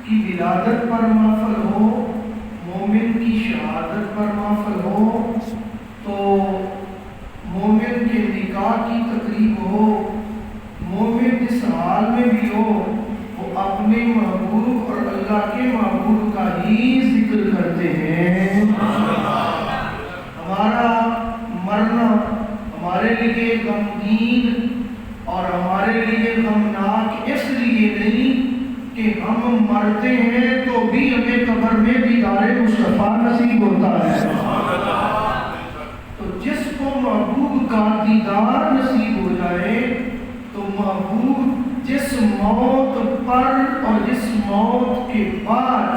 کی ولادت پر محفل ہو، مومن کی شہادت پر محفل ہو، تو مومن کے نکاح کی تقریب ہو، مومن جس حال میں بھی ہو وہ اپنے محبوب اور اللہ کے محبوب کا ہی ذکر کرتے ہیں۔ ہمارا مرنا ہمارے لیے غمگین اور ہمارے لیے غمناک اس لیے نہیں کہ ہم مرتے ہیں تو بھی ہمیں قبر میں دیدار مصطفیٰ نصیب ہوتا ہے۔ تو جس کو محبوب کا دیدار نصیب ہو جائے تو محبوب جس موت پر اور جس موت کے بعد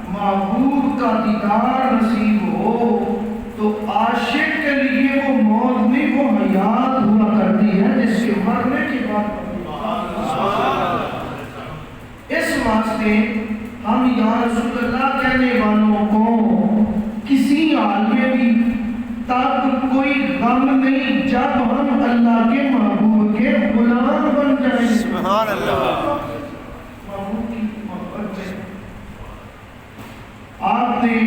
محبوب کا دیدار نصیب ہو تو عاشق کے لیے وہ موت نہیں، وہ حیات ہوا کرتی ہے جس کے مرنے کے بعد۔ اس واسطے ہم یا رسول اللہ کہنے والوں کو کسی حال میں بھی تب کوئی غم نہیں جب ہم اللہ کے محبوب کے غلام بن جائیں۔ سبحان اللہ۔ محبوب کی محبت میں آپ نے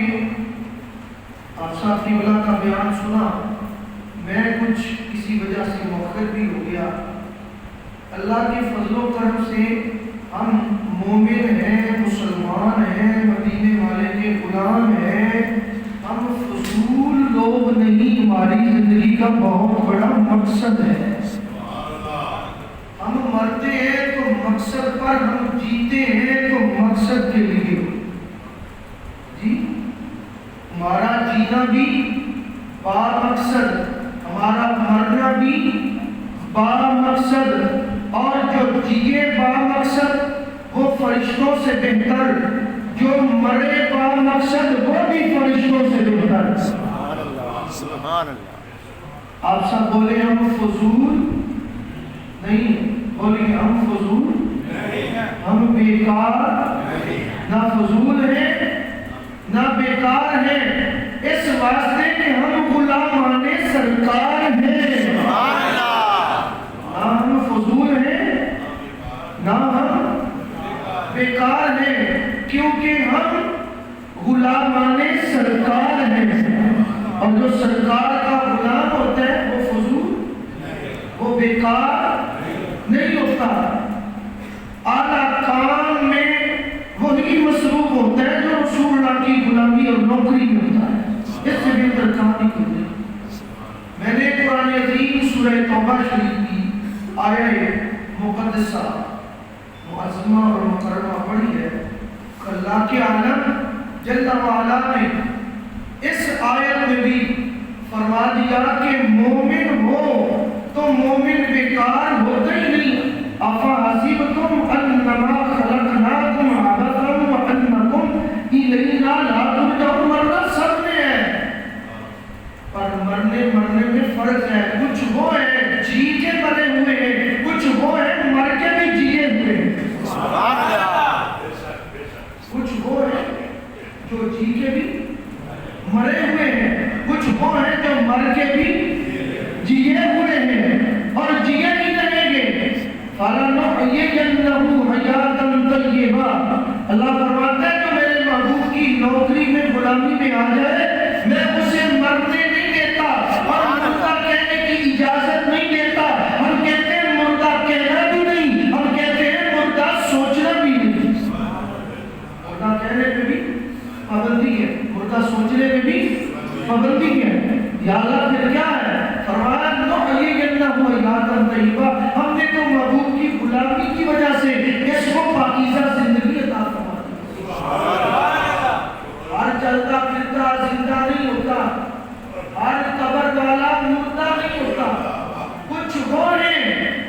صاحب قبلہ کا بیان سنا، میں کچھ کسی وجہ سے مؤخر بھی ہو گیا۔ اللہ کے فضل و کرم سے ہم مومن ہیں، مسلمان ہیں، مدینے والے کے غلام ہیں، ہم فضول لوگ نہیں، ہماری زندگی کا بہت بڑا مقصد ہے۔ ہم مرتے ہیں تو مقصد پر، ہم جیتے ہیں تو مقصد کے لیے۔ جی ہمارا جینا بھی با مقصد، ہمارا مرنا بھی با مقصد، اور جو جیے با مقصد وہ فرشتوں سے بہتر، جو مرے با مقصد وہ بھی فرشتوں سے بہتر۔ سبحان اللہ، سبحان اللہ۔ آپ سب بولے ہم فضول نہیں، بولے ہم فضول نہیں، ہم بیکار نہ فضول ہیں نہ بیکار ہیں، اس واسطے کہ ہم غلامان سرکار ہیں۔ سبحان اللہ۔ نہ ہم فضول ہیں نہ ہم بیکار ہیں، کیونکہ ہم غلامان سرکار ہیں، اور جو سرکار کا غلام ہوتا ہے وہ فضول وہ بیکار نہیں ہوتا، اعلیٰ کام میں وہی مصروف ہوتا ہے جو رسول اللہ کی غلامی اور نوکری میں ہوتا ہے، اس سے بہتر کام نہیں کرتے۔ میں نے قرآن عظیم سورہ توبہ شریف کی آیہ مقدسہ معظمہ اور مکرمہ پڑھی ہے۔ اللہ کے عالم جل وعلا نے اس آیت میں بھی فرما دیا کہ مومن ہو تو مومن بیکار ہوتا ہی نہیں۔ افحسبتم انما خلقناکم عبثا وانکم الینا لا ترجعون، مرنا سب میں ہے، پر مرنے میں فرق ہے، کچھ وہ ہے جی کے مرے ہوئے ہیں، کچھ وہ ہے مر کے بھی جیے ہوئے ہیں۔ سبحان اللہ۔ کچھ وہ ہے جو جی کے بھی مرے ہوئے ہیں، کچھ وہ ہیں جو مر کے بھی جیے ہوئے ہیں اور جیے ہی رہیں گے۔ فَلَنُحْيِيَنَّهُ حَيَاةً طَيِّبَةً، اللہ فرماتا ہے جو میرے محبوب کی نوکری میں غلامی میں آ جائے میں اسے مرنے نہیں دیتا اور مردہ کہنے کی اجازت نہیں دیتا۔ ہم کہتے ہیں مردہ کہنا بھی نہیں، ہم کہتے ہیں مردہ سوچنا بھی نہیں۔ مردہ کہنے پہ بھی پابندی ہے، مردہ سوچنے میں بھی پابندی ہے۔ یا اللہ پھر کیا ہے؟ فرمایا نُحْيِيَنَّهُ حَيَاةً طَيِّبَةً، ہم نے تو محبوب کی غلامی کی وجہ سے اس کو پاکیزہ زندگی عطا فرما دی۔ ہر چلتا پھرتا زندہ نہیں ہوتا، ہر قبر والا مردہ نہیں ہوتا، کچھ وہ ہیں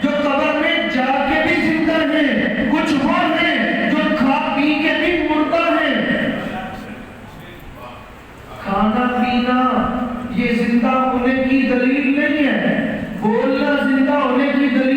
جو قبر میں جا کے بھی زندہ ہیں، کچھ وہ ہیں جو کھا پی کے بھی مردہ ہیں۔ کھانا پینا یہ زندہ ہونے کی دلیل نہیں ہے، بولنا زندہ ہونے کی دلیل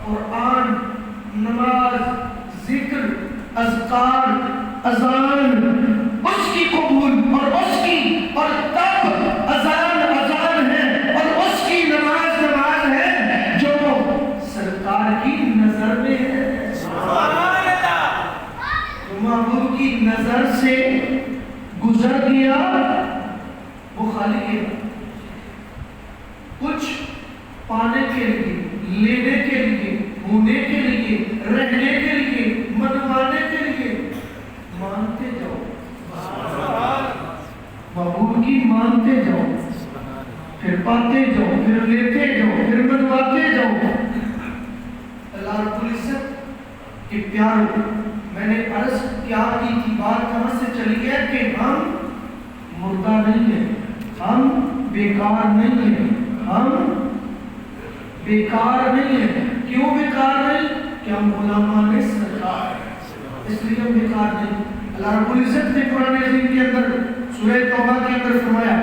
قرآن، نماز، ذکر، اذکار، اذان اس کی قبول اور اس کی، اور تب اذان اذان ہے اور اس کی نماز نماز ہے جو سرکار کی نظر میں ہے۔ تو محبوب کی نظر سے گزر گیا وہ خالی گیا، کچھ پانے کے لیے، لینے کے لیے، ہونے کے لیے، رہنے کے لیے، منوانے کے لیے مانتے جاؤ، محبوب کی مانتے جاؤ، پھر پاتے جاؤ، پھر لیتے جاؤ، پھر منواتے جاؤ۔ اللہ رب العزت کے پیاروں، میں نے عرض کیا کی تھی، بات کہاں سے چلی ہے کہ ہم مردہ نہیں ہیں، ہم بیکار نہیں ہیں، ہم بیکار نہیں ہیں۔ کیوں بیکار نہیں؟ کہ ہم غلامان سرکار ہیں، اس لیے ہم بیکار نہیں۔ اللہ رب العزت نے قرآن عظیم کے اندر سورہ توبہ کے اندر فرمایا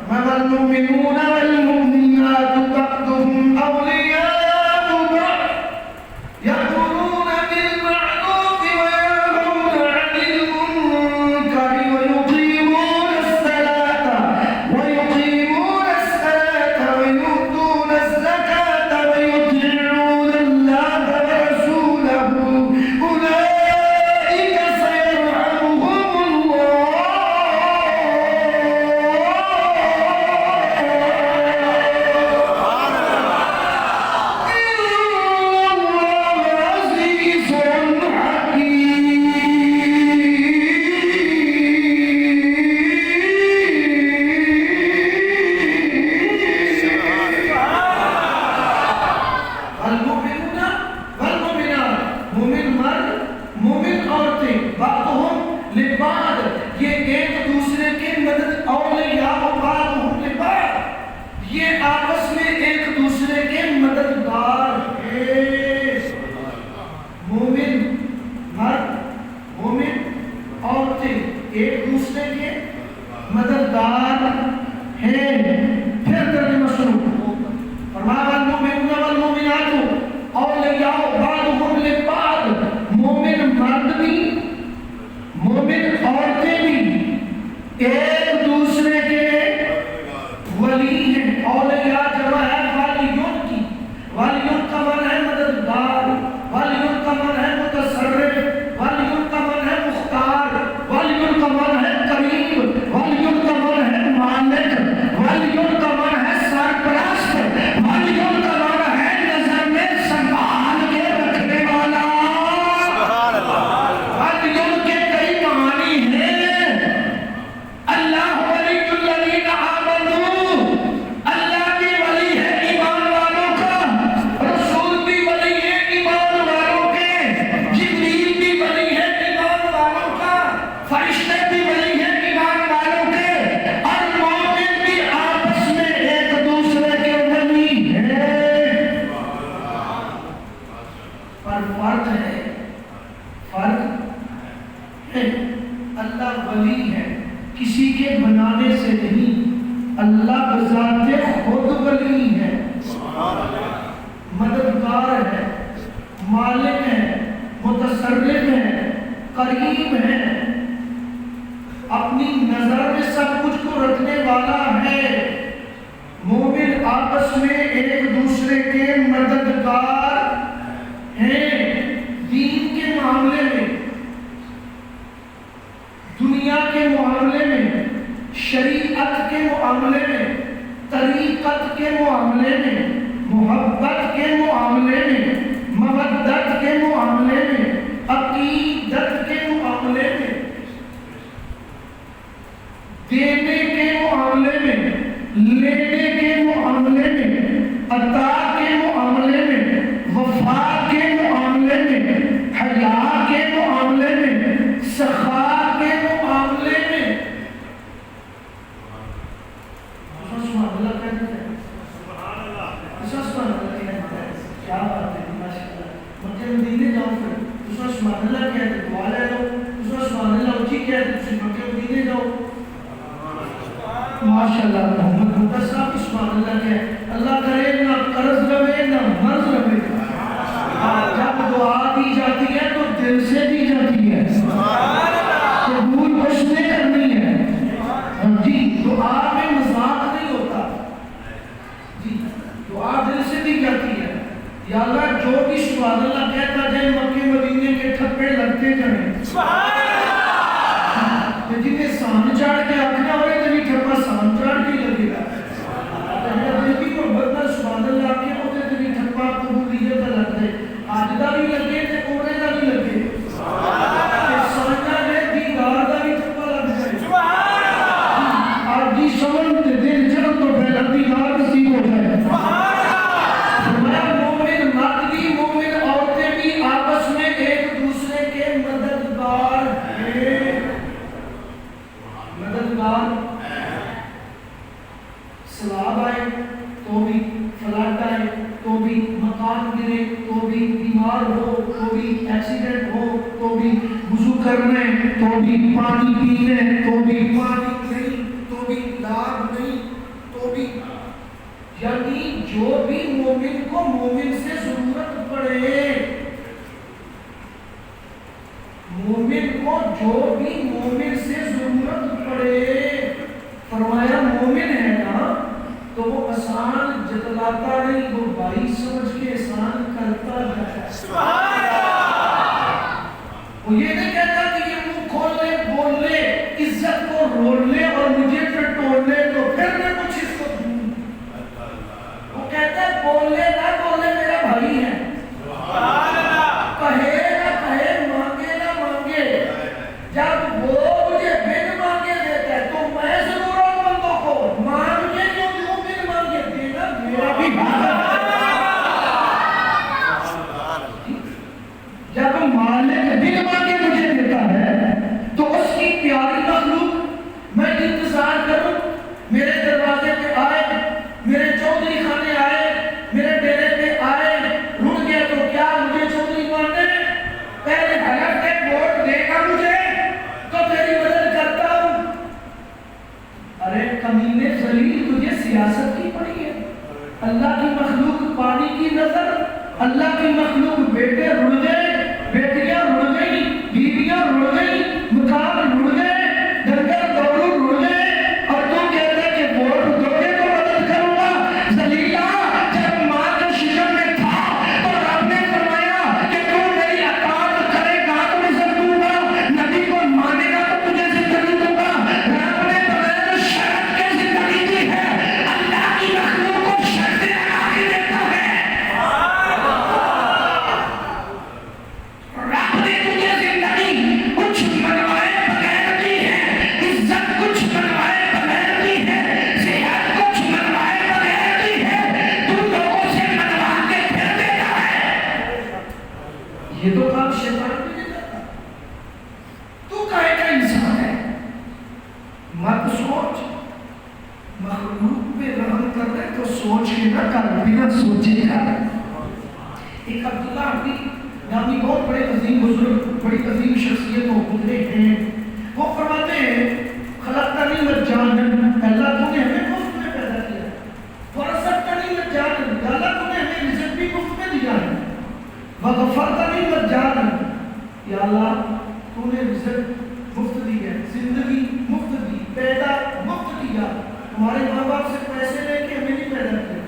وَالْمُؤْمِنُونَ وَالْمُؤْمِنَاتُ بَعْضُهُمْ أَوْلِيَاءُ بَعْضٍ يَأْمُرُونَ بِالْمَعْرُوفِ وَيَنْهَوْنَ عَنِ الْمُنكَرِ وَيُقِيمُونَ الصَّلَاةَ وَيُؤْتُونَ الزَّكَاةَ وَيُطِيعُونَ اللَّهَ وَرَسُولَهُ أُولَئِكَ سَيَرْحَمُهُمُ اللَّهُ یا اللہ جو بھی سبحان اللہ کہتا جائے مکے مدینے کے ٹھپے لگتے جائیں جنہیں سان چاڑ کے آخنا ہوئے تو نہیں ٹھپا سان چاڑ کے لگے گا دل کی محبت نہ سبحان اللہ کے ہوتے تو نہیں ٹھپا قبولیت لگ جائے آج دا بھی لگے تے کوڑے دا بھی لگے سانجا نے دیدار دا بھی ٹھپا لگ جائے آج دی سمن دے دل جنم تو پہلا دیدار نصیب ہو جائے سیلاب آئے تو بھی فلڈ آئے تو بھی مکان گرے تو بھی بیمار ہو تو بھی ایکسیڈنٹ ہو تو بھی وضو کرنے تو بھی پانی پینے تو بھی پانی نہیں تو بھی لاگ نہیں تو بھی یعنی جو بھی مومن کو مومن سے ضرورت پڑے مومن کو جو بھی مومن سے ضرورت پڑے فرمایا مومن ہے نا تو وہ آسان جتلاتا نہیں وہ بھائی سمجھ کے احسان کرتا جاتا ہے وہ یہ نہیں کہتا کہ یہ منہ کھول لے بول لے عزت کو رول لے اور مجھے پھر توڑ لے تو پھر میں کچھ اس کو دوں وہ کہتا ہے بول لے نہ بولے میرا بھائی ہے کہے نہ کہے مانگے نہ مانگے جب وہ مجھے بن مانگے دیتا ہے تو میں ضرورت مندوں کو مانگ کے جو دوں بن مانگے دینا میرا بھی جب مالک بن مانگے مجھے دیتا ہے تو اس کی پیاری مخلوق میں انتظار کروں میرے دروازے پہ آئے میرے چودھری خانے آئے میرے ڈیرے پہ آئے رک گئے تو کیا مجھے چودھری ماننے پہلے حلف کے ووٹ دے گا مجھے تو تیری مدد کرتا ہوں ارے کمینے ذلیل تجھے سیاست کی پڑی ہے اللہ کی مخلوق پانی کی نظر اللہ کی مخلوق بیٹے رڑ گئے بیٹیاں رڑ گئی بیویاں رڑ گئی مکان رڑ گئے ڈنگر دوڑو رڑ گئے اور تو کہتا کہ ووٹ دو گے تو مدد کروں گا ذلیلہ جب ماں کے شکم میں تھا تو رب نے فرمایا کہ تو میری اطاعت کرے گا تو عزت دوں گا نبی کو مانے گا تو تجھے زندگی دوں گا رب نے بغیر شرط کے زندگی دی ہے اللہ کی مخلوق کو شرط لگا کے دیتا ہے رب نے تجھے زندگی کچھ منوائے بغیر دی ہے عزت کچھ منوائے بغیر دی ہے صحت کچھ منوائے بغیر دی ہے تم لوگوں سے منوا کے پھر دیتا ہے یہ تو کام شیطان بھی نہیں کرتا تو کہے کا انسان ہے مت سوچ مخلوق پہ رحم کر رہے تو سوچ کے نہ کر بنا سوچے کر ایک عبداللہ عبدی نامی بہت بڑے عظیم بزرگ بڑی عظیم شخصیت ہو گزرے ہیں وہ فرماتے ہیں خلقتنی مجانا اللہ تو نے ہمیں مفت میں پیدا کیا ورزقتنی مجانا اللہ تو نے ہمیں رزق بھی مفت میں دیا ہے وغفرتنی مجانا یا اللہ تو نے رزق مفت دی ہے زندگی مفت دی پیدا مفت کیا ہمارے ماں باپ سے پیسے لے کے ہمیں نہیں پیدا کیا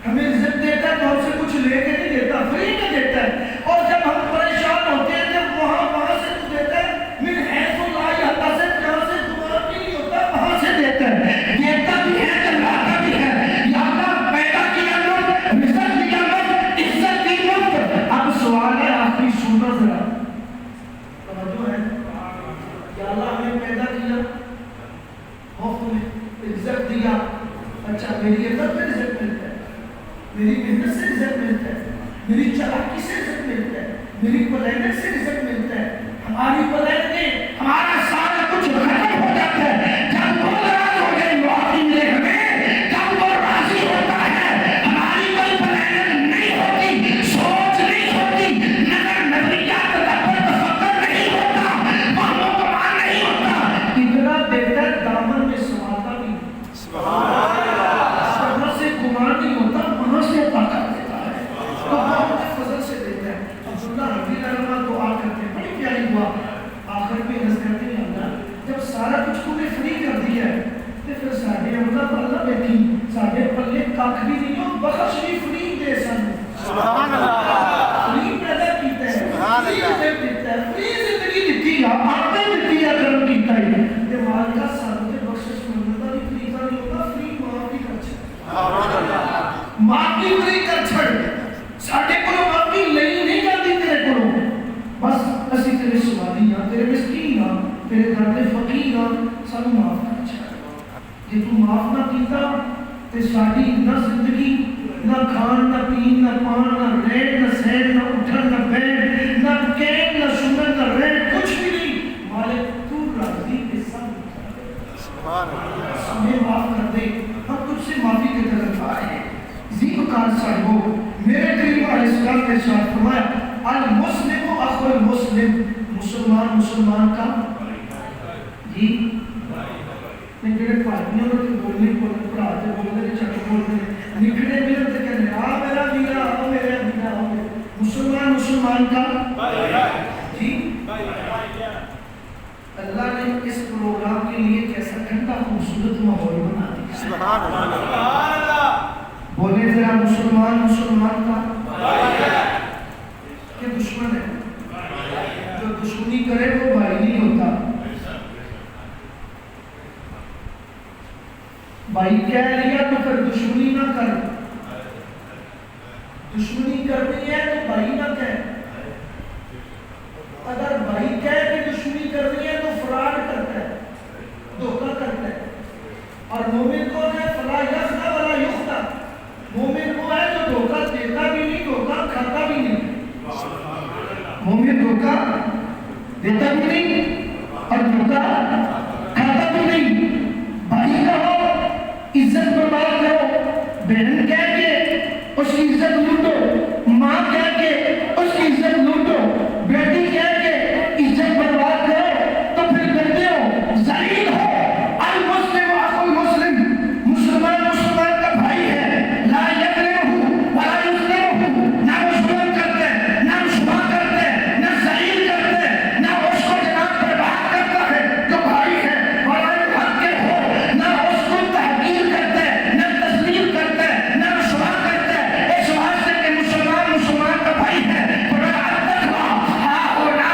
ہمیں رزق دیتا ہے تو ہم سے کچھ لے کے نہیں دیتا فری میں دیتا ہے اور جب ہم پریشان ہوتے ہیں جب وہاں سے تو دیتا ہے من حیث لا یحتسب جہاں سے دماغ بھی نہیں ہوتا وہاں سے دیتا ہے دیتا بھی ہے چلاتا بھی ہے یا اللہ پیدا کیا مفت رزق دیا مفت عزت دی مفت اب سوال ہے آخری سننا ذرا توجہ ہے یا اللہ ہمیں پیدا کیا مفت میں عزت دیا اچھا میری عزت میں رزق ملتا ہے میری محنت سے رزق ملتا ہے میری چلاکی سے رزق ملتا ہے میری پلانت سے رزق ملتا ہے ہماری پلانت میں ہمارا سارا کچھ ختم ہو جاتا ہے جب وہ ناراض ہو گئے معافی ملے ہمیں جب وہ راضی ہوتا ہے ہماری کوئی پلانت نہیں ہوتی سوچ نہیں ہوتی نظر نظریات تدبر تفکر نہیں ہوتا وہم و گمان نہیں ہوتا اتنا دیتا ہے دامن میں سماتا بھی وہاں سے گمان نہیں ہوتا وہاں سے عطا کر دیتا ہے تو بہت فضل سے دیتا ہے عبداللہ رضی اللہ عنہ دعا کرتے ہیں بڑی پیاری دعا آخر میں عرض کرتے ہیں اللہ جب سارا کچھ تو نے فری کر دیا ہے تو پھر ساڑھے اللہ بیٹھی ساڑھے پلے کاک بھی نہیں ہو بخش بھی فری دے سن سبحان اللہ فری پیدا کیتا ہے سبحان فری اللہ عزت دیتا ہے فری زندگی دیتی ہے آتے دیتی ہے کرم کیتا ہے تے مالکا سانو تے بخشش منگن دا بھی طریقہ نہیں ہوتا فری معافی کر چھڑ سبحان اللہ معافی فری کر چھڑ ساڈے کولوں معافی لئی نہیں جاندی تیرے کولوں بس اسی تیرے سواری ہاں تیرے مسکین ہاں تیرے در دے فقیر ہاں سانو معاف کر چھڑ جے تو معاف نہ کیتا تے ساڈی نہ زندگی نہ کھان نہ پین نہ پان نہ رہن نہ سہن نہ اٹھن نہ بیٹھ نہ کہن نہ سنن نہ رہن کچھ بھی نہیں مالک تو راضی کے سب سبحان اللہ ہمیں معاف کر دے ہم تجھ سے معافی کے طرف آئے ہیں زیبکار صاحبو میرے کریم علیہ السلام کے ساتھ فرمایا المسلم اخو المسلم مسلمان مسلمان کا جی میں جڑے پارٹیوں نے بولنے کو پڑھاتے بولنے چکر بولنے نکڑے ملے تو کہنے آ میرا میرا آ میرا میرا آ مسلمان مسلمان کا جی اللہ نے اس پروگرام کے لیے کیسا ٹھنڈا خوبصورت ماحول بنا دیا سبحان اللہ بولے ذرا مسلمان مسلمان کا کہ دشمن ہے جو دشمنی کرے وہ بھائی نہیں ہوتا بھائی کہہ لیا تو پھر دشمنی نہ کر دشمنی کرنی ہے تو بھائی نہ کہہ اگر بھائی کہہ کہ دشمنی کرنی ہے تو فراڈ کرتا ہے دھوکہ کرتا ہے اور مومن کون ہے فلا یخدع ولا یخدع مومن وہ ہے جو دھوکہ دیتا بھی نہیں دھوکہ کھاتا بھی نہیں مومن دھوکہ دیتا بھی نہیں اور دھوکہ کھاتا بھی نہیں بھائی کا ہو عزت برباد کرو بہن کہہ کے اس کی عزت لوٹو ماں کہہ کے اس کی عزت لوٹو بیٹی کہہ کے عزت برباد کرو تو پھر کرتے ہو ذلیل ہو المسلم اخو المسلم مسلمان مسلمان کا بھائی ہے لا یظلمہ ولا یظلمہ نہ وہ ظلم کرتے ہیں نہ رسوا کرتے ہیں نہ ذلیل کرتے ہیں نہ اس کو جناب برباد کرتا ہے جو بھائی ہے ولا یحقر ہو نہ اس کو تحقیر کرتے ہیں نہ تسلیم کرتے ہیں نہ رسوا کرتے ہیں اس واسطے کہ مسلمان مسلمان کا بھائی ہے فرمایا التقویٰ ہاہنا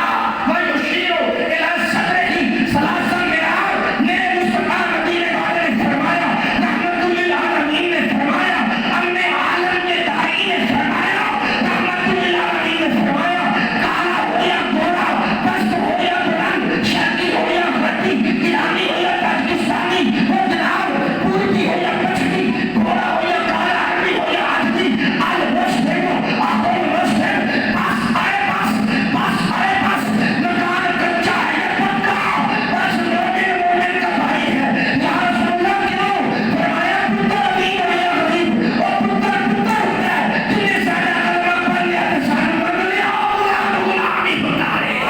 ویشیر الی صدرہ ثلاث مرار نے مصطفیٰ مدینے والے نے فرمایا رحمت للعالمین نے فرمایا امن عالم کے دائی نے فرمایا رحمت للعالمین نے فرمایا کالا ہو یا گورا پست ہو یا بلند شرقی ہو یا غربی ایرانی ہو یا پاکستانی وہ جناب پوربی ہو یا پچھمی گھوڑا ہو یا کالا عربی ہو یا عربی المسلم اخو المسلم پاس آئے پاس آئے پاس مکان کچا ہے یا پکا بس مومن مومن کا بھائی ہے یا رسول اللہ کیوں فرمایا پتر امین ہو یا غریب اور پتر پتر ہوتا ہے جن نے سارا کلمہ پڑھ لیا تو سارا مانگ لیا غلام غلامی ہوتا ہے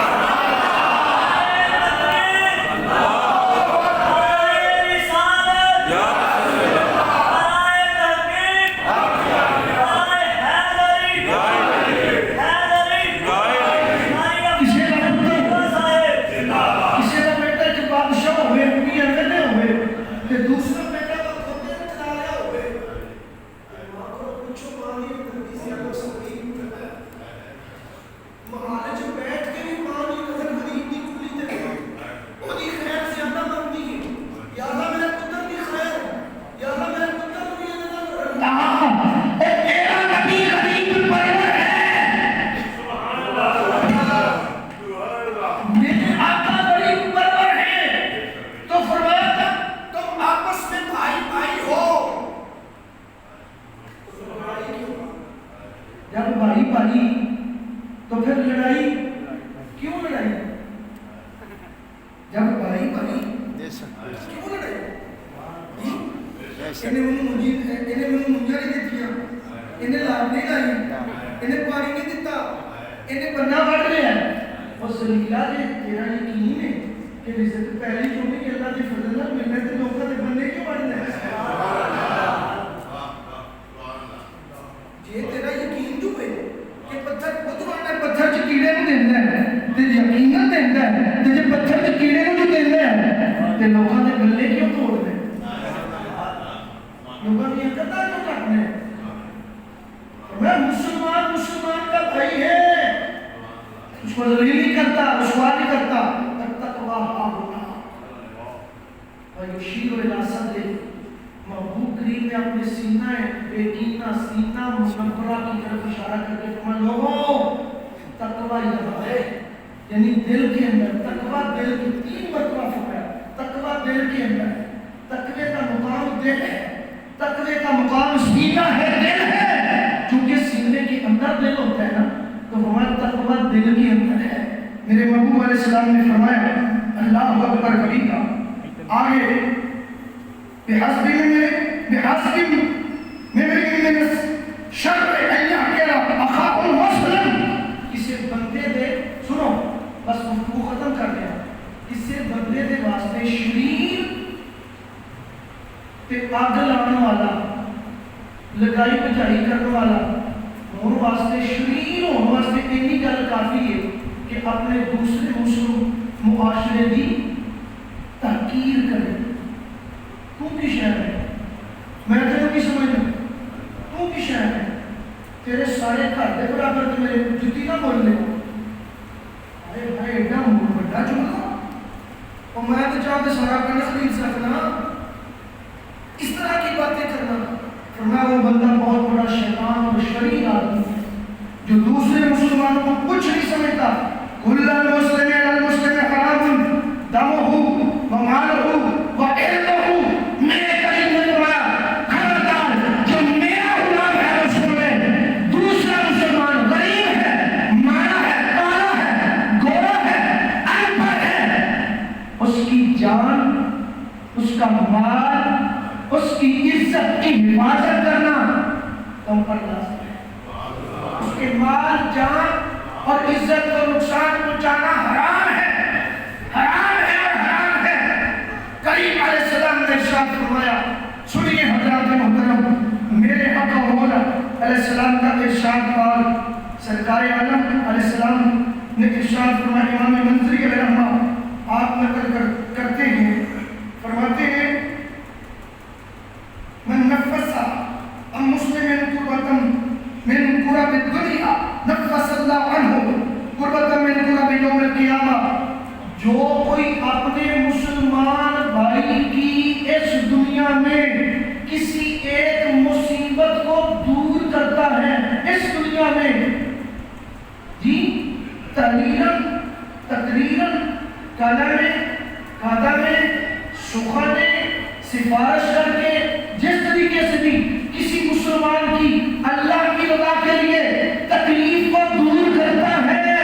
کسی کا پتر کسی کا بیٹا جو بادشاہ ہوئے اپنی اندر ہوئے کہ دوسرا بیٹا کا کھوتے میں چلا رہا ہوئے ماں کو پوچھو ماں نہیں ہوتی کسی کو سکتی محالے جو بیٹھ کے بھی ماں نہیں نظر غریب کی کولی دے وہ دی خیر زیادہ مانتی ہے یا اللہ میرے پتر کی خیر یا اللہ میرے پتر کو یہ نظر اے میرا نبی غریب پرور ہے میرے آقا غریب پرور ہے تو فرمایا تھا تم آپس میں بھائی بھائی ہو جب بھائی بھائی تو پھر لڑائی کیوں لڑائی جب بھائی بھائی کیوں لڑائی انہیں منجا نہیں دیتیا انہیں لاب نہیں لائی انہیں پانی نہیں دیتا انہیں بننا بڑھ رہے ہیں اور سلیلہ دے تیرا یقین ہے کہ رزق پہلی جو بھی اللہ دی فضل نہ ملنے تے لوکاں دے بننے کیوں بڑھنا ہے جے تیرا یقین جو ہے کہ پتھر پتھر پتھر چ کیڑے نوں دیندا ہے تے یقین دیندا ہے تے جے پتھر چ کیڑے نوں دیندا ہے تے لوکاں دے گلے کیوں توڑدے لوکاں دی قدر کیوں کرنے میں مسلمان ذلیل نہیں کرتا، رسوا نہیں کرتا، التقویٰ ہاہنا ویشیر الی صدرہ، محبوب کریم نے اپنے سینہ بیگینہ سینہ منورہ کی طرف اشارہ کر کے فرمایا لوگوں تقویٰ یہاں ہے، یعنی دل کے اندر تقویٰ دل کی 3 مرتبہ فرمایا تقویٰ دل کے اندر ہے، تقوی کا مقام دل ہے، تقوی کا مقام سینہ ہے، دل ہے، چونکہ سینے کے اندر دل ہوتا ہے نا، تو ہمارا تقویٰ دل کے اندر ہے۔ میرے محبوب علیہ السلام نے فرمایا اللہ اکبر کبیرہ، آگے بحسب من الشر ان يحقر اخاه المسلم، کسی بندے دے سنو بس وہ ختم کر دیا، کسی بندے دے واسطے شریر تے اگ لانے والا لگائی بجائی کرنے والا ہونے واسطے شریر ہونے واسطے اتنی گل کافی ہے کہ اپنے دوسرے مسلم معاشرے کی تحقیر کرے۔ تو کی شہر ہے، میں تیرے کی سمجھ لوں، تو کی شہر ہے، تیرے سارے گھر دے برابر تے میرے جتی نہ بول لے، ارے ایڈا بڑا جملہ اور میں تو چاہتے سارا کرنا خرید سکنا، اس طرح کی باتیں کرنا۔ فرمایا وہ بندہ بہت بڑا شیطان اور شریر آدمی ہے جو دوسرے مسلمانوں کو کچھ نہیں سمجھتا۔ کل المسلم علی المسلم حرام دمہ و مالہ و عرضہ، میرے کریم نے فرمایا خبردار جو میرا غلام ہے رسول میں، دوسرا مسلمان غریب ہے، مارا ہے، کالا ہے، گورا ہے، ان پڑھ ہے، اس کی جان، اس کا مال، اس کی عزت کی حفاظت کرنا تم پر لازم ہے۔ اس کے مال، جان اور عزت کو نقصان پہنچانا حرام ہے، حرام ہے اور حرام ہے۔ کریم علیہ السلام نے ارشاد فرمایا، سنیے حضرات محترم، میرے آقا مولا علیہ السلام کا ارشاد پاک سرکار عالم علیہ السلام نے ارشاد فرمایا، امام منذری علیہ رحمہ آپ نقل کرتے ہیں، فرماتے ہیں من نفس عن مسلم قربة من قرب الدنيا نفس اللہ عنہ قربة من قرب یوم القیامہ، جو کوئی اپنے مسلمان بھائی کی اس دنیا میں کسی ایک مصیبت کو دور کرتا ہے اس دنیا میں، جی تحریراً تقریراً قدم سخن سفارش کر کے جس طریقے سے بھی کسی مسلمان کی اللہ کی رضا کے لیے تکلیف کو دور کرتا ہے،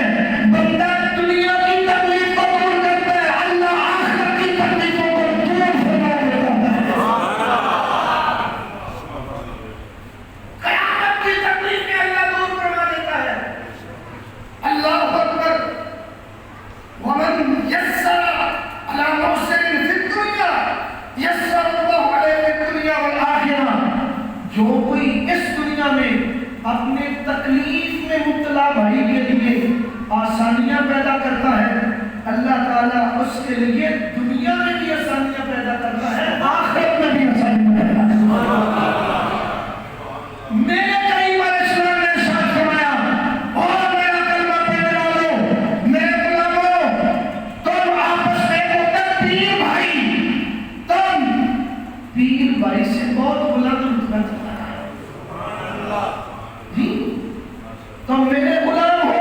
بندہ دنیا کی تکلیف کو دور کرتا ہے، اللہ آخرت کی تکلیفوں کو دور فرما دیتا ہے، قیامت کی تکلیفیں اللہ دور فرما دیتا ہے۔ اللہ اکبر، ومن یسر علی محسن فی الدنیا یسر اللہ علیہ الدنیا والآخرہ، جو کوئی اس دنیا میں اپنے تکلیف میں مبتلا بھائی کے لیے آسانیاں پیدا کرتا ہے، اللہ تعالیٰ اس کے لیے دنیا میں بھی آسانیاں پیدا کرتا ہے، آخرت میں بھی آسانیاں پیدا کرتا ہے۔ میرے کریم علیہ السلام نے ارشاد فرمایا، اور میرا کلمہ پڑھنے والوں، میرے غلاموں، تم آپس میں پیر بھائی، تم پیر بھائی سے بہت بلند رتبہ رکھتا ہے، جی تم میرے غلام ہو،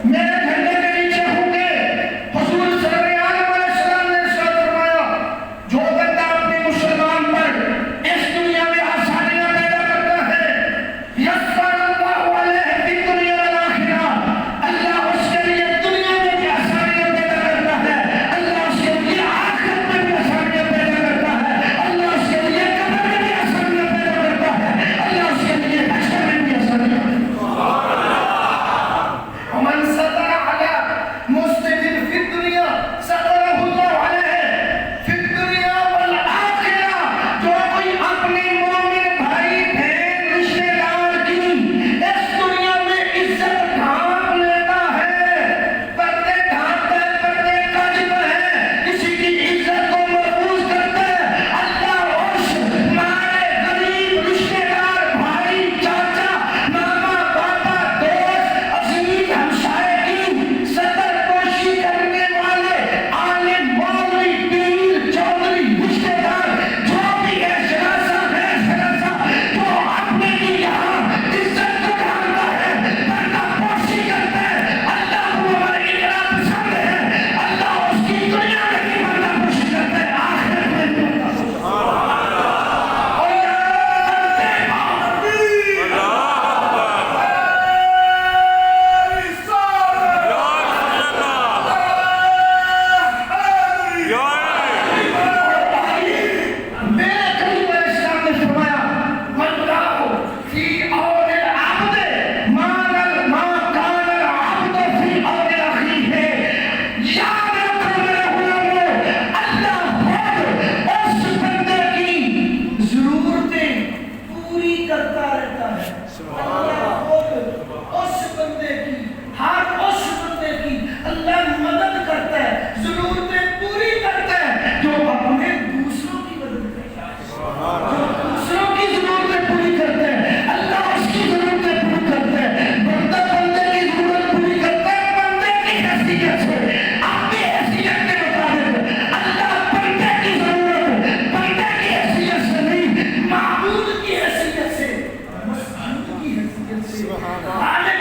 میرے جھنڈے کے نیچے ہوں گے۔ حضور صلی اللہ علیہ وسلم نے ارشاد فرمایا، جو بندہ اپنے مسلمان پر اس دنیا میں آسانیاں پیدا کرتا ہے، یسر اللہ علیہ فی الدنیا والآخرہ، اللہ اس کے لیے دنیا میں بھی آسانیاں پیدا کرتا ہے، اللہ اس کے لیے آخرت میں بھی آسانیاں پیدا کرتا ہے، اللہ اس کے لیے قبر میں بھی آسانیاں پیدا کرتا ہے، اللہ اس کے لیے حشر میں بھی آسانیاں پیدا کرتا ہے۔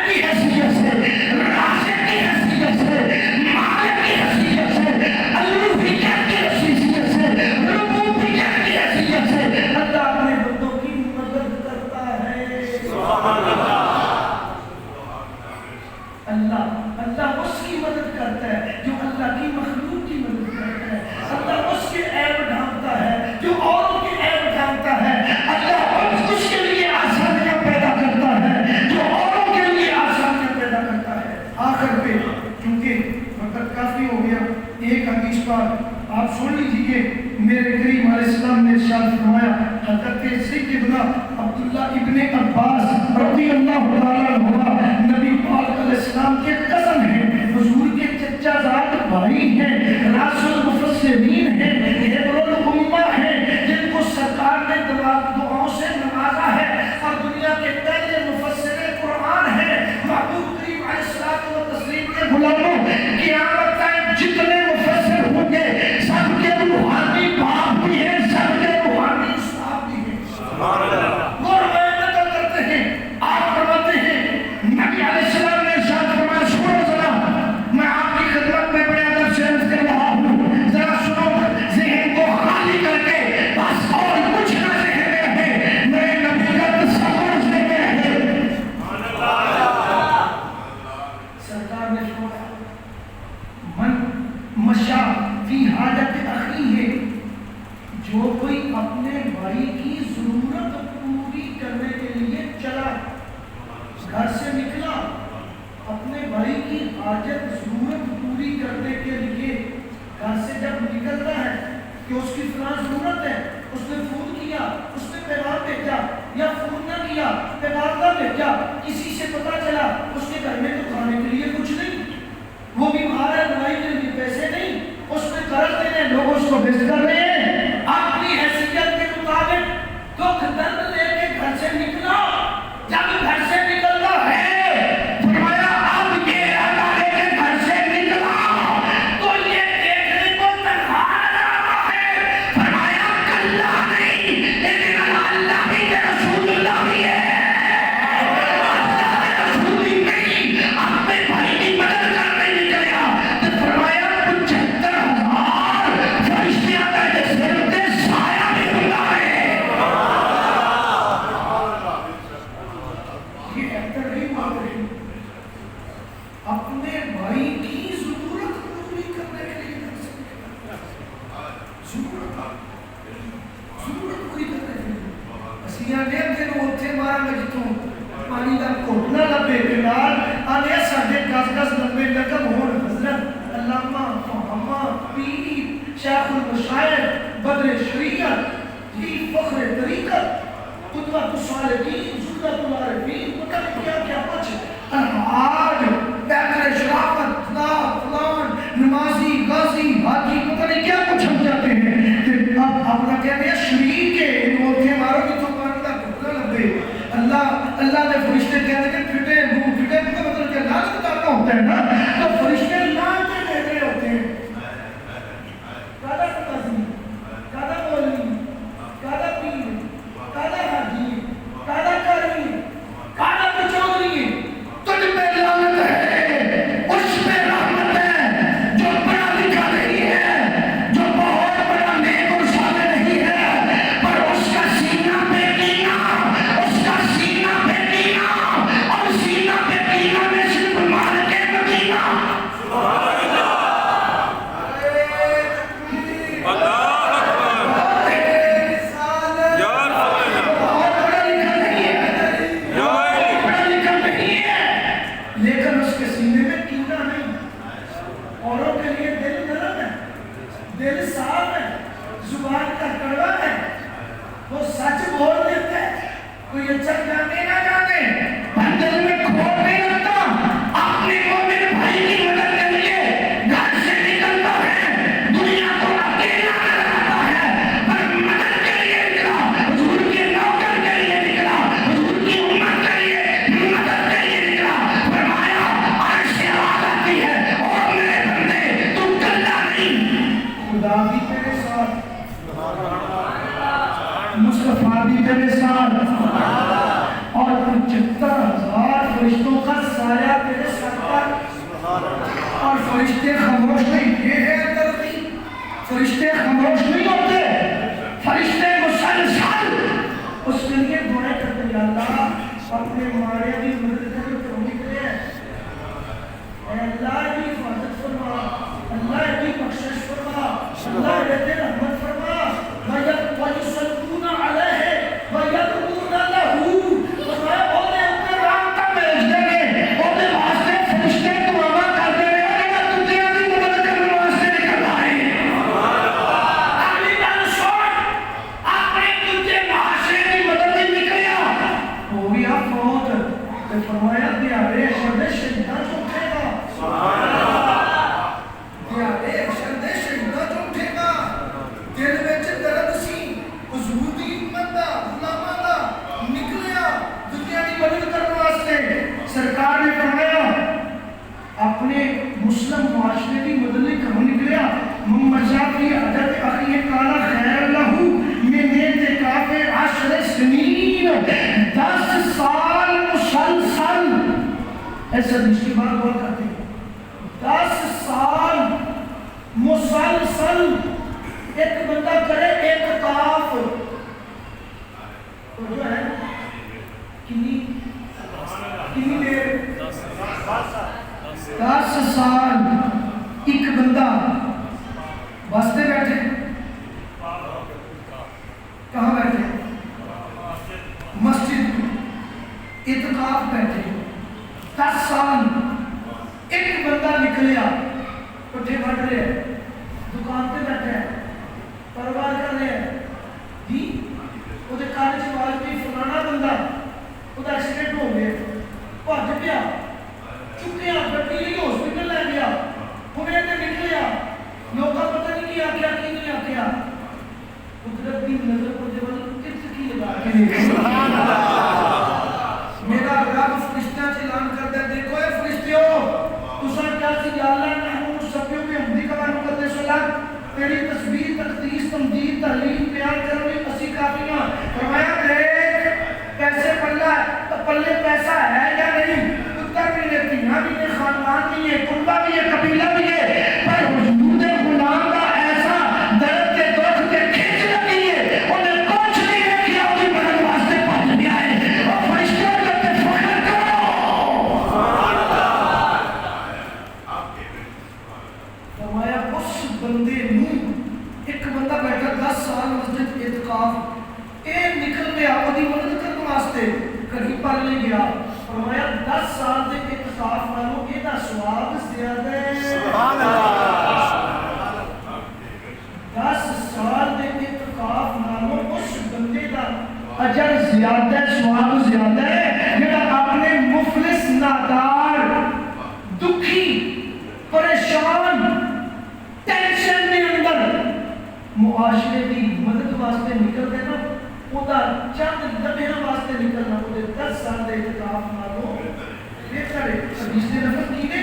کی حیثیت سے، رازق کی حیثیت سے، مالک کی حیثیت سے، الوہیت کی حیثیت سے، ربوبیت کی حیثیت سے اللہ اپنے بندوں کی مدد کرتا ہے۔ سبحان اللہ۔ اللہ اس کی مدد کرتا ہے جو اللہ کی مخلوق کی مدد کرتا ہے۔ اللہ اس کے عیب ڈھانپتا ہے جو اوروں کے عیب ڈھانپتا ہے۔ اللہ اس کے لیے آسانیاں پیدا کرتا ہے جو اوروں کے لیے آسانیاں پیدا کرتا ہے۔ آخر پہ کیونکہ وقت کافی ہو گیا، ایک حدیث پاک آپ سن لیجیے۔ میرے کریم علیہ السلام نے ارشاد فرمایا، حضرت سیدنا عبداللہ ابن عباس رضی اللہ تعالیٰ عنہ نبی پاک علیہ السلام کے کزن ہیں، حضور کے چچا زاد بھائی ہیں، راس المفسرین ہیں، حبر الامہ ہیں، جن کو سرکار نے دعاؤں سے نوازا ہے اور دنیا کے پہلے مفسر قرآن ہیں۔ محبوب کریم علیہ الصلوۃ والتسلیم کے غلاموں، قیامت تک جتنے مفسر ہوں گے سب کے روحانی باپ بھی ہیں، سب کے روحانی استاد بھی ہیں۔ وہ روایت نقل کرتے ہیں، آپ فرماتے ہیں نبی علیہ السلام نے ارشاد فرمایا، سنو ذرا، میں آپ کی خدمت میں بڑے ادب سے عرض کر رہا ہوں، ذرا سنو، ذہن کو خالی کر کے بس اور کچھ نہ ذہن میں رہے، میرے نبی کا تصور ذہن میں رہے۔ سرکار نے فرمایا، من مشا فی حاجت اخی ہے، جو کوئی اپنے بھائی کی ضرورت پوری کرنے کے لیے چلا، گھر سے نکلا، اپنے بھائی کی حاجت ضرورت پوری کرنے کے لیے گھر سے جب نکلتا ہے کہ اس کی فلاں ضرورت ہے، اس نے فون کیا، اس نے پیغام بھیجا، یا فون نہ کیا، پیغام نہ بھیجا، کسی سے پتہ چلا اس کے گھر میں تو کھانے کے لیے کچھ نہیں، وہ بیمار ہے، دوائی کے لیے پیسے نہیں، اس میں قرض دینے لوگ اس کو بیچ کر رہے ہیں، اپنی حیثیت کے مطابق دکھ درد لے کے گھر سے نکلا، جب گھر سے نکلتا ہے فرمایا اب یہ ارادہ لے کے گھر سے نکلا تو یہ دیکھنے کو تنہا نظر آتا ہے، فرمایا کلا نہیں، لیکن اللہ بھی ہے، رسول اللہ بھی ہے، اللہ کے رسول ہی نہیں، اپنے بھائی کی مدد کرنے نکلیا تو فرمایا 75,000 فرشتے آتے ہیں سر پہ سایہ بھی ہوتا ہے۔ یہ ایکٹر نہیں بات رہی، اپنے بھائی کی ضرورت پوری کرنے کے لیے ضرورت پوری کرنے کے لیے اسیاں نے تینوں اتھے مارا میں جتوں پانی دا گھٹنا لبے کے نال آنے ساڈے گز لمبے لقب ہون حضرت علامہ محمد پیر شیخ المشاعر بدر شریعت جی فخر طریقت قدوۃ الصالحین زہدۃ العارفین پتہ نہیں کیا کیا کچھ آج پیکر شرافت فلان نمازی غازی حاجی پتہ نہیں کیا کچھ ہم جاتے ہیں کہ اب اپنا کہتے ہیں شریر کے نوٹے مارو کہ تو پانی کا گھٹنا لبے۔ اللہ نے فرشتے کہتے ہیں کہ پھٹے منہ پھٹے کا مطلب کہ لعنت کرنا ہوتا ہے نا، تو فرشتے لعنتیں دے رہے ہوتے ہیں۔ کادا نمازی، کادا مولوی، کادا پیر، کادا حاجی، کادا قاری، کادا چودھری، تجھ پہ لعنت ہے، اس پہ رحمت ہے جو پڑھا لکھا نہیں ہے، جو بہت بڑا نیک اور صالح نہیں ہے، پر اس کا سینہ پہ کینا، اس کا سینہ پہ کینا، اور سینہ پہ کینا میں صرف مال کے مدینہ۔ لیکن اس کے سینے میں کینا نہیں، اوروں کے لیے دل نرم ہے، دل صاف ہے، زبان کا کڑوا ہے، وہ سچ بول دیتے ہیں، کوئی اچھا جانے نہ جانے، پر دل میں کھوٹ نہیں رکھتا، اپنے مومن بھائی کی مدد کے لیے گھر سے نکلتا ہے، دنیا کو اکیلا نظر آتا ہے، پر مدد کے لیے نکلا، حضور کے نوکر کے لیے نکلا، حضور کی امت کے لیے مدد کے لیے نکلا، فرمایا عرش سے آواز آتی ہے اور میرے بندے تم کلا نہیں، خدا بھی تیرے ساتھ، مصطفیٰ بھی تیرے ساتھ، اور 75,000 فرشتوں کا سایہ تیرے سر پر، اور فرشتے خاموش نہیں. یہ ہے ترقی. فرشتے خاموش نہیں ہوتے، فرشتے مسلسل اس کے لیے دعائیں کرتے ہیں. اللہ اپنے مارے بھی مدد کر کے نکلے ہیں. اللہ کی حفاظت فرما، اللہ کی بخشش فرما، اللہ رحمت رحمت فرما. وَيُصَلُّونَ عَلَيْهِ وَيَدْعُونَ لَهُ. فرمایا اونے اوپر رام کا بھیج دیں گے، اونے واسطے فرشتے دعا کرتے رہے گا تجھے بھی مدد کرنے واسطے نکل آئے. اگلی بار سوچ اپنے تجھے معاشرے کی مدد ہی نکلیا ہو گیا فوت. تو فرمایا دیارے شہدے شہیداں جو اٹھے گا، دیارے شہدے شہیداں جو اٹھے گا. دل وچ درد سی حضور دی امت دا غلاماں دا نکلیا دنیا دی مدد کرنے واسطے. سرکار نے فرمایا اپنے مسلم معاشرے کی مدد کرنے نکلیا. ممزا فی عدد اخیہ کانا خیر لہو من اعتکاف 10 سنین. 10 سال مسلسل. ایسا حدیث کی بات ہوا کرتے ہیں. 10 سال مسلسل ایک بندہ کرے اعتکاف. تو جو ہے کنی دیر 10 سال ایک بندہ واسطے بیٹھے. کہاں بیٹھے؟ مسجد میں اعتکاف بیٹھے. 10 سال ایک بندہ نکلیا پٹھے بڑھ رہے ہیں، دکان پہ بیٹھے ہیں، کاروبار کر رہے ہیں جی. وہ کالج آواز بھی فلانا بندہ وہ ایکسیڈنٹ ہو گیا، بھج گیا، چکیا گڈی لی ہاسپٹل لے گیا. ہمیں تے نکلیا لوگ پتہ نہیں کیا کیا کی نہیں آخیا. قدرت کی نظر کو جب کس کی لگا کے میرا رب فرشتہ اعلان کرتا ہے دیکھو اے فرشتیو تساں کیا سی اللہ نحن نسبح بحمدک و نقدس لک. تیری تسبیح تقدیس تمجید تعلیم بیان کرنے اسی کافی ہیں. فرمایا دیکھ پیسے پلے پیسہ ہے یا نہیں، پتر بھی ہے، دھیاں بھی ہے، خاندان بھی ہے، کنبہ بھی ہے، قبیلہ بھی ہے، پر حضور غلام کا ایسا درد کے دکھ کے کھینچ لگی ہے انہیں کچھ نہیں ہے کیا انہیں مدد واسطے پہنچ گیا ہے. اور فرشتوں کرتے فخر کرو. فرمایا اس بندے ایک بندہ بیٹھا 10 سال مسجد اعتکاف اے نکل گیا اودی مدد کرنے واسطے کہیں پر نہیں گیا. فرمایا 10 سال دے اعتکاف نالوں اے دا ثواب زیادہ ہے. سبحان اللہ. 10 سال دے اعتکاف نالوں اس بندے دا اجر زیادہ ہے، ثواب زیادہ ہے جڑا اپنے مفلس نادار دکھی پریشان ٹینشن دے اندر معاشرے کی مدد واسطے نکل دینا وہ چند لمحے واسطے نکلنا وہ 10 سال کے اعتکاف نالوں بہتر ہے. حدیث نے نفر کی نے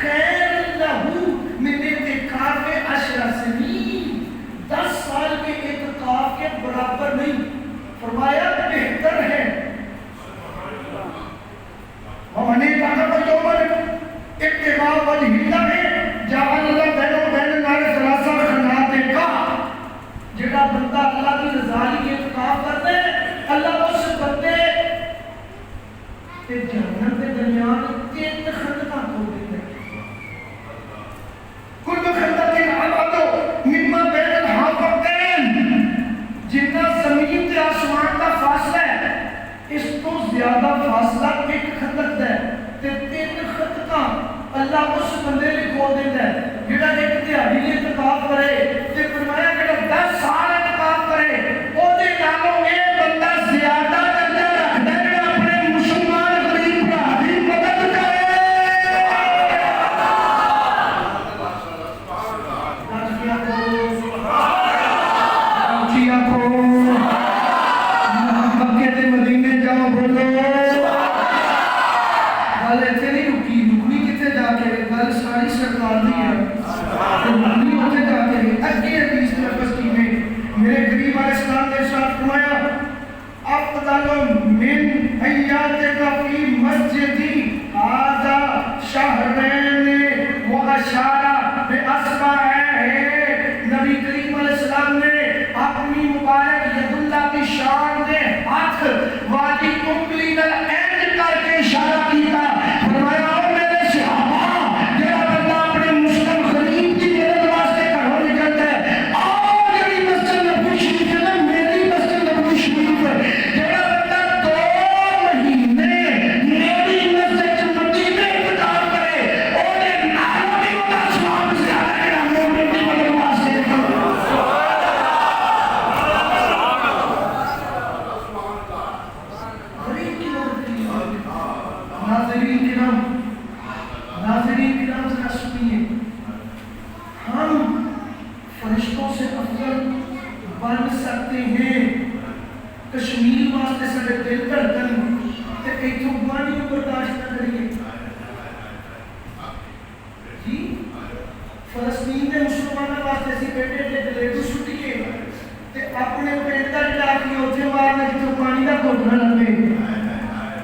خیر لہو من اعتکاف 10 سنین. 10 سال کے اعتکاف کے برابر نہیں. فرمایا بہتر ہے. ومن اعتکف یوما ابتغاء وجہ اللہ جعل اللہ بینہ و بین النار ثلاثہ خنادق. جڑا بندہ اللہ کی رضا کے اعتکاف کرتا ہے اللہ اس بندے تے جہنم کے درمیان 3 خندقاں کھول دیتا ہے. کل خندق ابعد مما بین الحافظین. جتنا زمین تے آسمان کا فاصلہ ہے اس تو زیادہ فاصلہ ایک خندق ہے تے 3 خندقاں اللہ اس بندے نے کھول دیتا ہے جڑا ایک دیہاڑی اعتکاف کرے. تے فرمایا جڑا 10 سال اعتکاف کرے او دے نالوں اے بندہ زیادہ درجہ رکھدا ہے جڑا اپنے مسلمان غریب بھرا دی مدد کرے. مکے تے مدینے جاؤ بولو گل اتنے نہیں رکی. رکنی کتنے جا کے گل ساری سرکار دی ہے. رکنی اتنے جا کے اگے حدیث میں لفظ کی میں میرے قریب علیہ السلام نے ارشاد فرمایا افضل من حیاتک فی مسجدی کرام، ناظرین کرام ذرا سنیے، ہم فرشتوں سے افضل بن سکتے ہیں؟ کشمیر واسطے سارے دل دھڑکن تے ایتھوں گوانی کو برداشت نہ کریے جی، فلسطین کے مسلمانوں واسطے اسی بیٹے کے دلیٹو چھٹیے تے اپنے پیٹ کا جا کے اوتھے مارنا جتوں پانی کا گھٹ نہ لگے،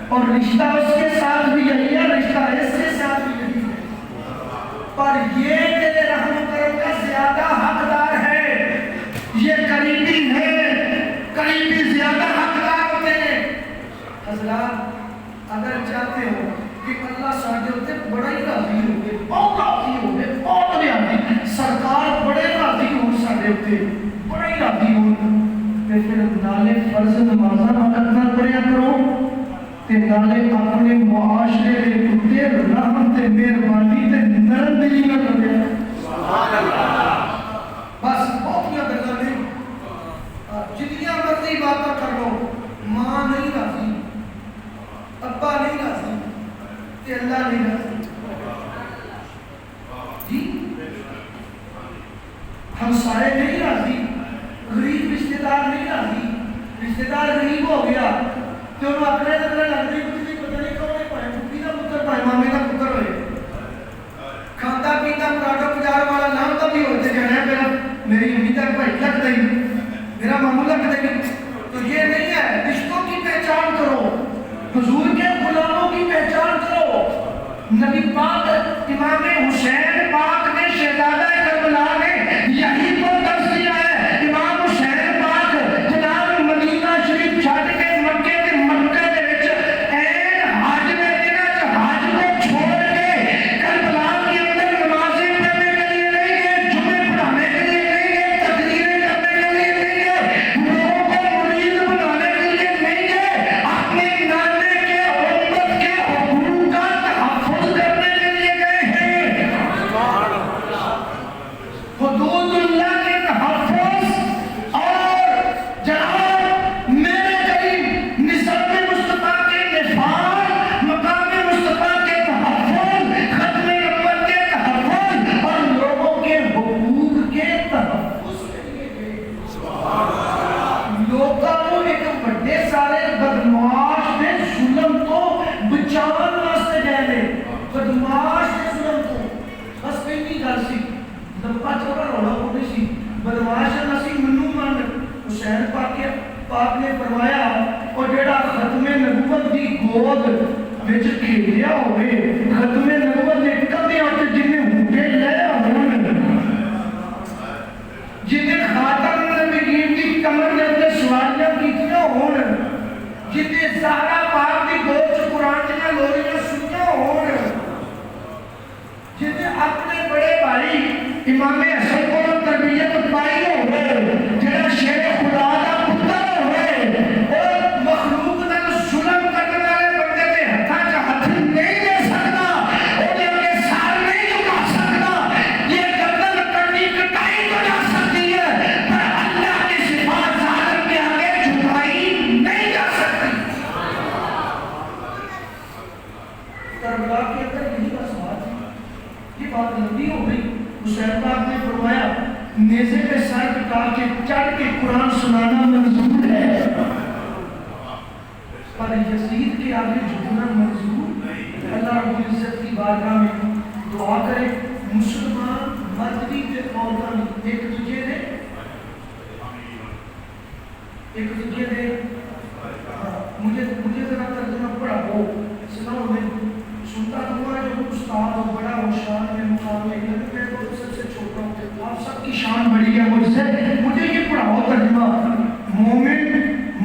اور رشتہ اس کے ساتھ بھی یہی ہے، رشتہ اس کے ساتھ بھی یہی ہے، پر یہ تیرے رحم و کرم کا زیادہ حقدار ہے، یہ قریبی ہے، قریبی زیادہ حقدار ہوتے ہیں۔ حضرات اگر چاہتے ہو کہ اللہ ساڈے تے بڑا ہی راضی ہوگے، بہت راضی ہوگے، بہت راضی، سرکار بڑے راضی ہو ساڈے تے، بڑا ہی راضی ہو، تے پھر نالے فرض نمازاں وقت نہ پڑھیا کرو، تے نالے اپنے معاشرے دے اُتے رحم تے مہربانی تے نرم دلی نہ کرے۔ سبحان اللہ۔ بس بہت گلاں نہیں، جتنیاں مرضی باتاں کر لو، ماں نہیں راضی، ابا نہیں راضی، تے اللہ نہیں راضی جی، ہمسائے نہیں راضی، غریب رشتہ دار نہیں راضی، رشتہ دار غریب ہو گیا تو انہوں اپنے اندر لگ رہی کچھ نہیں، پتہ نہیں کون ہے، پائے پھوپھی کا پتر، پائے مامے کا پتر ہوئے، کھاتا پیتا پراٹھا پجار والا نام کا بھی ہوتے کہنا ہے میرا، میری امی تک بھائی لگ دیں، میرا مامو لگ دیں، تو یہ نہیں ہے، رشتوں کی پہچان کرو، حضور کے غلاموں کی پہچان کرو۔ نبی پاک امام حسین پاک نے شہزادہ کربلا نے یہی تو درس دیا ہے۔ امام حسین پاک جناب مدینہ شریف چھڈ کے مکے کے مکے دے وچ این حج دے دناں چ حج کو چھوڑ کے کربلا کے اندر نمازیں پڑھنے کے لیے نہیں گئے، جمعے پڑھانے کے لیے نہیں گئے، تقریریں کرنے کے لیے نہیں گئے، لوگوں کو مرید بنانے کے لیے نہیں گئے، اپنے نانے کے امت کے حقوق کا تحفظ کرنے کے لیے گئے ہیں۔ حدود اللہ کے تحفظ اور جناب میرے قریب نسب مصطفیٰ کے نفاذ، مقام مصطفیٰ کے تحفظ، ختم نبوت کے تحفظ اور لوگوں کے حقوق کے تحفظ کے لیے گئے۔ لوگوں کو ایک بڑے سارے بدمعاش نے ظلم تو بچان واسطے گئے نے، بدمعاش نے ظلم تو بس کہیں گل سی، لمبا چوڑا رولا کو نہیں سی، بدمعاش نہ سی منو من حسین پاک نے فرمایا اور جڑا ختم نبوت دی گود وچ کھیلیا ہوئے، ختم نبوت دے کندھیاں تے جنے ہونٹے لے ہون، جنے خاتم نبیین دی کمر دے تے سواریاں کیتیاں ہون، جنے زہرا پاک دی گود چ قرآن دیاں لوریاں سنیاں ہون، جنے اپنے بڑے بھائی امام حسن کو تربیت پائی ہوئے، جڑا شیر خدا دا پتر ہوئے، اور مخلوق نال ظلم کرنے والے بندے دے ہتھاں چ ہتھ نہیں دے سکدا، اودے اگے سر نہیں جھکا سکدا، یہ گردن کٹی کٹائی تو جا سکتی ہے پر اللہ کی صفات ظاہر کے آگے جھکائی نہیں جا سکتی۔ کربلا کے اندر یہی بس بات ہے، یہ بات لمبی ہو گئی۔ حسین پاک نے فرمایا نیزے پہ سر ٹکا کے چڑھ کے قرآن سنانا منظور ہے، پر یزید کے آگے جھکنا منظور نہیں۔ اللہ رب العزت کی بارگاہ میں دعا کرے مسلمان مردی تے عورتاں ایک دوجے دے مجھے ذرا ترجمہ پڑھاؤ، سناؤ میں سنتا ہوا جو استاد ہو بڑا ہو شان میں مقام ہے، میں تو سب سے چھوٹا ہوں، آپ سب کی شان بڑی ہے مجھ سے، مجھے یہ پڑھاؤ ترجمہ۔ مومن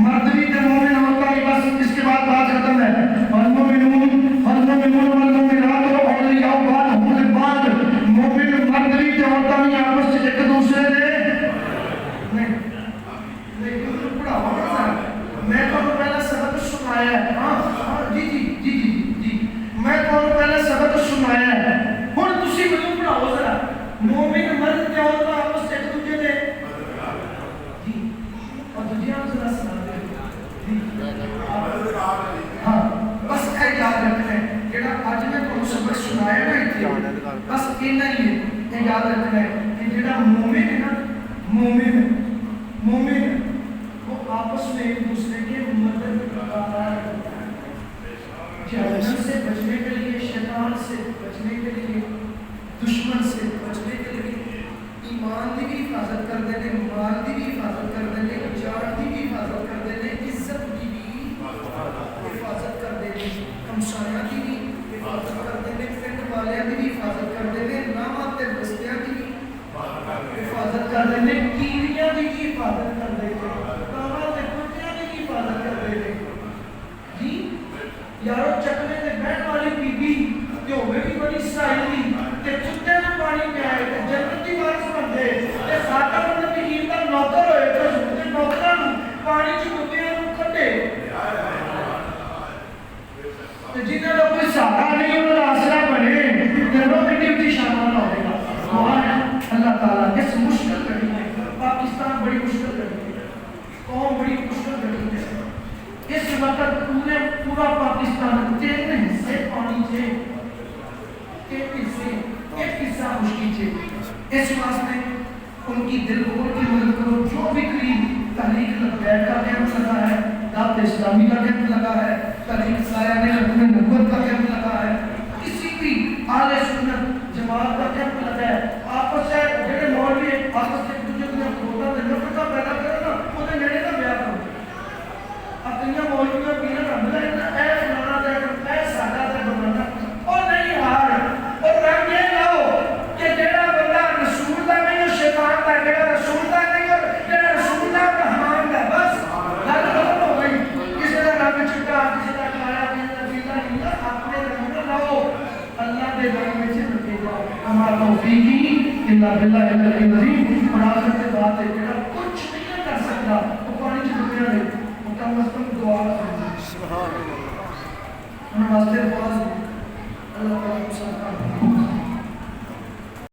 مرد بھی تے مومن عورتاں بھی، بس اس کے بعد بات ختم ہے۔ والمؤمنون والمؤمنات اولیاء بعضهم لبعض، مومن مرد بھی تے عورتاں بھی آپس میں ایک دوسرے دے نہیں پڑھاؤ نا سر، میں تو پہلا سبق سنایا ہے، ہاں جی میں تو پہلا سبق سنایا ہے، ہن تسی مینوں پڑھاؤ ذرا، مومن مرد تے عورتاں آپس ایک دوسرے دے جی، اور دوجیاں سنایا نا اتنے بس اتنا ہی ہے یہ یاد رکھنا ہے کہ جڑا مومن ہے نا مومن ہے وہ آپس میں ایک دوسرے کے مدد کرتا ہے جہنم سے بچنے کے لیے شیطان سے بچنے کے لیے دشمن سے بچنے کے لیے ایمان کی بھی حفاظت کر دینے مال کی بھی حفاظت کر دینے جان کی بھی حفاظت کر دینے عزت کی بھی حفاظت کر دینے ہمسایہ کی بھی حفاظت کر دینے پنڈ والوں کی بھی حفاظت کر دینے نامات بستیاں کی بھی حفاظت کر دینے کیڑیاں کی بھی حفاظت کر دینے کاواں تے کتیاں کی بھی حفاظت کر دینے جی یارو چکلے تے بیٹھ والی بی بی تے ہوے بھی بڑی ساحلی تے کتے نوں پانی پیائے تے جنت دی وارث بن دے تے ساڈا مطلب یقین دا نوکر ہوئے تے نوکراں نوں پانی چ کتیاں نوں کڈے تے جنہاں دا کوئی سہارا نہیں انہاں دا آسرا بنے تے روح کی شان والا ہوے گا سبحان اللہ تعالی اس مشکل گھڑی میں پاکستان بڑی مشکل گھڑی ہے قوم بڑی مشکل گھڑی ہے اس وقت پورا پاکستان تین حصے پانی سے ایک حصہ خشکی سے اس واسطے ان کی دل کھول کی مدد کرو جو بھی قریب تحریک لبیک کا کیمپ لگا ہے دعوت اسلامی کا کیمپ لگا ہے تحریک سایہ اپنے نبوت کا کیمپ لگا ہے کسی بھی اہل سنت جماعت کا کیمپ لگا ہے آپس سے جڑے مولوی آپس سے دوسرے کو کھوٹا دے نفرت پیدا کرے نا وہ نیڑے کا بیاہ کرو اپنی مولوی میں پینا رب لے نا اے فلانا دے کر اے ساڈا دے بنانا اور نہیں ہار اور رنگ یہ لاؤ کہ جڑا بندہ رسول دا نہیں اور شیطان دا جڑا رسول دا نہیں اور جڑا رسول دا رحمان دا بس گل ختم ہو گئی کسی دا رنگ چٹا کسی دا کالا کسی دا پیلا نہیں اپنے رنگ لاؤ اللہ دے رنگ میں سے نکل جاؤ ہمارا توفیقی الا باللہ العظیم اور آخر سے بات ہے جڑا کچھ نہیں کر سکتا وہ پانی چ ڈبیا دے کم از کم دعا کریں سبحان اللہ ان واسطے بہت